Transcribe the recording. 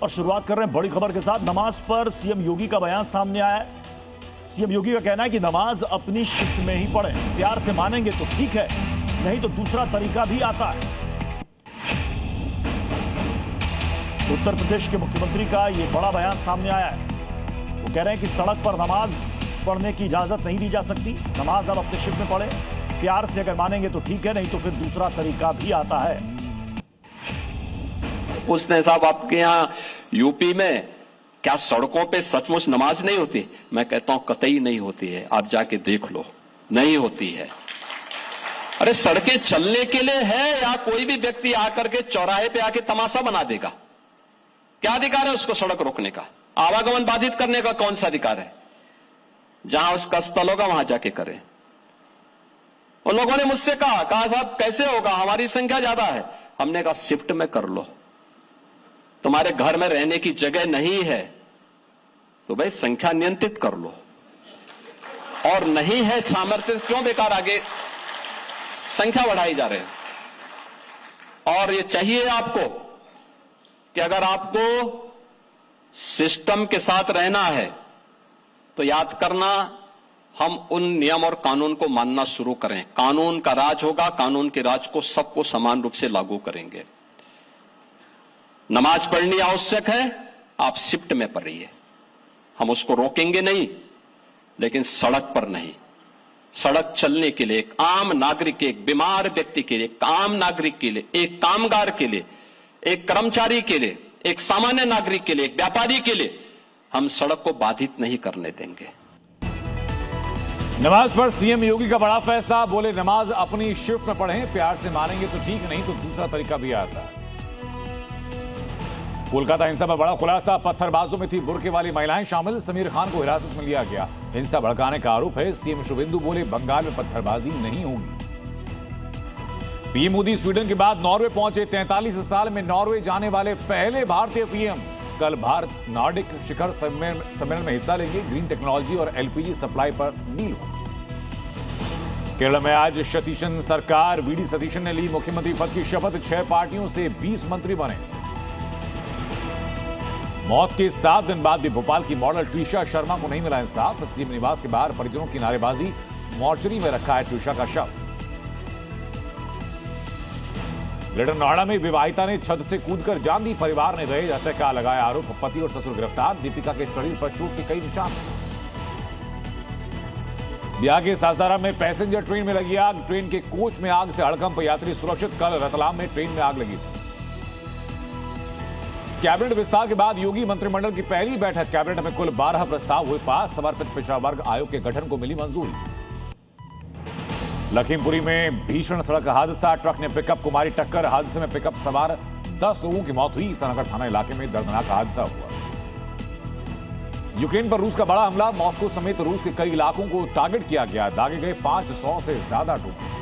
और शुरुआत कर रहे हैं बड़ी खबर के साथ। नमाज पर सीएम योगी का बयान सामने आया है। सीएम योगी का कहना है कि नमाज अपनी शिफ्ट में ही पढ़ें, प्यार से मानेंगे तो ठीक है, नहीं तो दूसरा तरीका भी आता है। उत्तर प्रदेश के मुख्यमंत्री का यह बड़ा बयान सामने आया है। वो कह रहे हैं कि सड़क पर नमाज पढ़ने की इजाजत नहीं दी जा सकती। नमाज अब अपने शिफ्ट में पढ़ें, प्यार से अगर मानेंगे तो ठीक है, नहीं तो फिर दूसरा तरीका भी आता है। उसने साहब आपके यहां यूपी में क्या सड़कों पे सचमुच नमाज नहीं होती? मैं कहता हूं कतई नहीं होती है, आप जाके देख लो, नहीं होती है। अरे सड़कें चलने के लिए है या कोई भी व्यक्ति आकर के चौराहे पे आके तमाशा बना देगा? क्या अधिकार है उसको सड़क रोकने का? आवागमन बाधित करने का कौन सा अधिकार है? जहां उसका स्थल होगा वहां जाके करे। उन लोगों ने मुझसे कहा साहब कैसे होगा, हमारी संख्या ज्यादा है। हमने कहा शिफ्ट में कर लो, तुम्हारे घर में रहने की जगह नहीं है तो भाई संख्या नियंत्रित कर लो, और नहीं है सामर्थ्य क्यों बेकार आगे संख्या बढ़ाई जा रहे है। और ये चाहिए आपको कि अगर आपको सिस्टम के साथ रहना है तो याद करना, हम उन नियम और कानून को मानना शुरू करें। कानून का राज होगा, कानून के राज को सबको समान रूप से लागू करेंगे। नमाज पढ़नी आवश्यक है, आप शिफ्ट में पढ़िए, हम उसको रोकेंगे नहीं, लेकिन सड़क पर नहीं। सड़क चलने के लिए एक आम नागरिक के, एक बीमार व्यक्ति के लिए, एक आम नागरिक के लिए, एक कामगार के लिए, एक कर्मचारी के लिए, एक सामान्य नागरिक के लिए, एक व्यापारी के लिए हम सड़क को बाधित नहीं करने देंगे। नमाज पर सीएम योगी का बड़ा फैसला। बोले नमाज अपनी शिफ्ट में पढ़ें, प्यार से मानेंगे तो ठीक, नहीं तो दूसरा तरीका भी आता है। कोलकाता हिंसा में बड़ा खुलासा। पत्थरबाजों में थी बुर्के वाली महिलाएं शामिल। समीर खान को हिरासत में लिया गया। हिंसा भड़काने का आरोप है। सीएम शुभेंदु बोले बंगाल में पत्थरबाजी नहीं होगी। पीएम मोदी स्वीडन के बाद नॉर्वे पहुंचे। 43 साल में नॉर्वे जाने वाले पहले भारतीय पीएम। कल भारत नॉर्डिक शिखर सम्मेलन में हिस्सा लेंगे। ग्रीन टेक्नोलॉजी और एलपीजी सप्लाई पर डील होगी। केरल में आज सतीशन सरकार। वीडी सतीशन ने ली मुख्यमंत्री पद की शपथ। 6 पार्टियों से 20 मंत्री बने। मौत के 7 दिन बाद भी भोपाल की मॉडल ट्विशा शर्मा को नहीं मिला इंसाफ। सीएम निवास के बाहर परिजनों की नारेबाजी। मॉर्चरी में रखा है ट्विशा का शव। ग्रेटर नोएडा में विवाहिता ने छत से कूदकर जान दी। परिवार ने दहेज हत्या का लगाया आरोप। पति और ससुर गिरफ्तार। दीपिका के शरीर पर चोट के कई निशान। बिहार के सासाराम में पैसेंजर ट्रेन में लगी आग। ट्रेन के कोच में आग से हड़कंप। यात्री सुरक्षित। कल रतलाम में ट्रेन में आग लगी थी। कैबिनेट विस्तार के बाद योगी मंत्रिमंडल की पहली बैठक। कैबिनेट में कुल 12 प्रस्ताव हुए पास। समर्पित पिछड़ा वर्ग आयोग के गठन को मिली मंजूरी। लखीमपुरी में भीषण सड़क हादसा। ट्रक ने पिकअप को मारी टक्कर। हादसे में पिकअप सवार 10 लोगों की मौत हुई। ईसानगर थाना इलाके में दर्दनाक हादसा हुआ। यूक्रेन पर रूस का बड़ा हमला। मॉस्को समेत रूस के कई इलाकों को टारगेट किया गया। दागे गए 500 से ज्यादा ड्रोन।